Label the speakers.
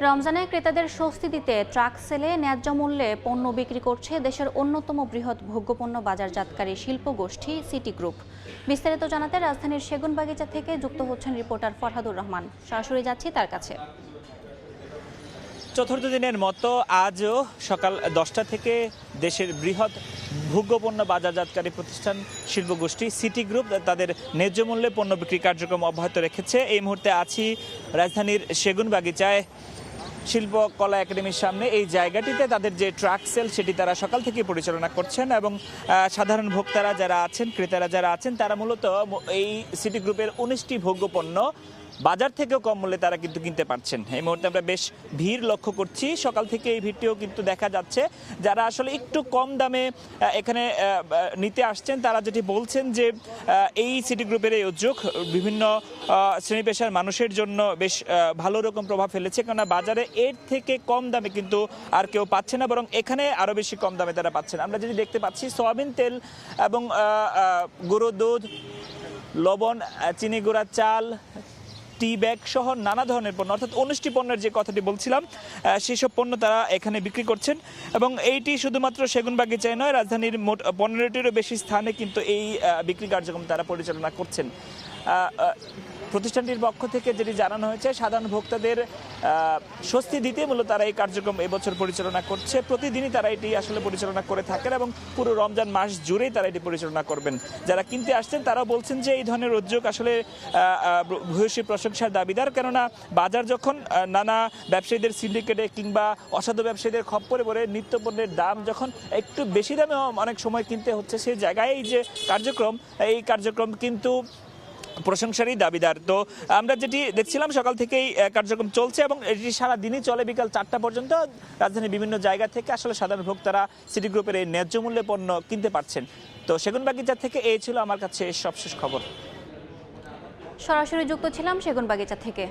Speaker 1: রমজানে ক্রেতাদের স্বস্তি দিতে ট্রাক সেলে ন্যায্য মূল্যে পণ্য বিক্রি করছে দেশের অন্যতম বৃহৎ ভোগ্যপণ্য বাজারজাতকারী শিল্প গোষ্ঠী সিটি গ্রুপ। বিস্তারিত জানাতে রাজধানীর সেগুনবাগিচা থেকে যুক্ত হচ্ছেন রিপোর্টার ফরহাদুর রহমান। সরাসরি যাচ্ছি তার কাছে।
Speaker 2: চতুর্থ দিনের মতো আজও সকাল 10টা থেকে দেশের বৃহৎ ভোগ্যপণ্য বাজারজাতকারী প্রতিষ্ঠান শিল্পগোষ্ঠী সিটি গ্রুপ তাদের ন্যায্য মূল্যে পণ্য বিক্রি কার্যক্রম অব্যাহত রেখেছে। এই মুহূর্তে আছি রাজধানীর সেগুনবাগিচায় শিল্পকলা একাডেমির সামনে। এই জায়গাটিতে তাদের যে ট্রাক সেল সেটি তারা সকাল থেকে পরিচালনা করছেন এবং সাধারণ ভোক্তারা যারা আছেন, ক্রেতারা যারা আছেন, তারা মূলত এই সিটি গ্রুপের 19টি ভোগ্যপণ্য বাজার থেকেও কম মূল্যে তারা কিন্তু কিনতে পারছেন। এই মুহূর্তে আমরা বেশ ভিড় লক্ষ্য করছি। সকাল থেকে এই ভিড়টিও কিন্তু দেখা যাচ্ছে। যারা আসলে একটু কম দামে এখানে নিতে আসছেন তারা যেটি বলছেন যে এই সিটি গ্রুপের এই উদ্যোগ বিভিন্ন শ্রেণী পেশার মানুষের জন্য বেশ ভালো রকম প্রভাব ফেলেছে, কেননা বাজারে এর থেকে কম দামে কিন্তু আর কেউ পাচ্ছে না, বরং এখানে আরও বেশি কম দামে তারা পাচ্ছেন। আমরা যেটি দেখতে পাচ্ছি সয়াবিন তেল এবং গরুর দুধ, লবণ, চিনি গুঁড়া, চাল, টি ব্যাগ সহ নানা ধরনের পণ্য, অর্থাৎ 19টি পণ্যের যে কথাটি বলছিলাম সেই সব পণ্য তারা এখানে বিক্রি করছেন। এবং এইটি শুধুমাত্র সেগুনবাগিচায় নয়, রাজধানীর মোট 15টিরও বেশি স্থানে কিন্তু এই বিক্রি কার্যক্রম তারা পরিচালনা করছেন। প্রতিষ্ঠানটির পক্ষ থেকে যেটি জানানো হয়েছে, সাধারণ ভোক্তাদের স্বস্তি দিতে মূলত তারা এই কার্যক্রম এবছর পরিচালনা করছে। প্রতিদিনই তারা এটি আসলে পরিচালনা করে থাকেন এবং পুরো রমজান মাস জুড়েই তারা এটি পরিচালনা করবেন। যারা কিনতে আসছেন তারাও বলছেন যে এই ধরনের উদ্যোগ আসলে ভূয়সী প্রশংসার দাবিদার, কেননা বাজার যখন নানা ব্যবসায়ীদের সিন্ডিকেটে কিংবা অসাধু ব্যবসায়ীদের খপ্পরে পড়ে নিত্যপণ্যের দাম যখন একটু বেশি দামে অনেক সময় কিনতে হচ্ছে, সেই জায়গায় এই যে কার্যক্রম কিন্তু প্রশংসারই দাবিদার। তো আমরা যেটি দেখছিলাম সকাল থেকেই কার্যক্রম চলছে এবং এটি সারা দিনই চলে বিকাল 4টা পর্যন্ত। রাজধানীর বিভিন্ন জায়গা থেকে আসলে সাধারণ ভোক্তারা সিটি গ্রুপের এই ন্যায্য মূল্যে পণ্য কিনতে পারছেন। তো সেগুনবাগিচা থেকে এই ছিল আমার কাছে সবশেষ খবর।
Speaker 1: সরাসরি যুক্ত ছিলাম সেগুনবাগিচা থেকে।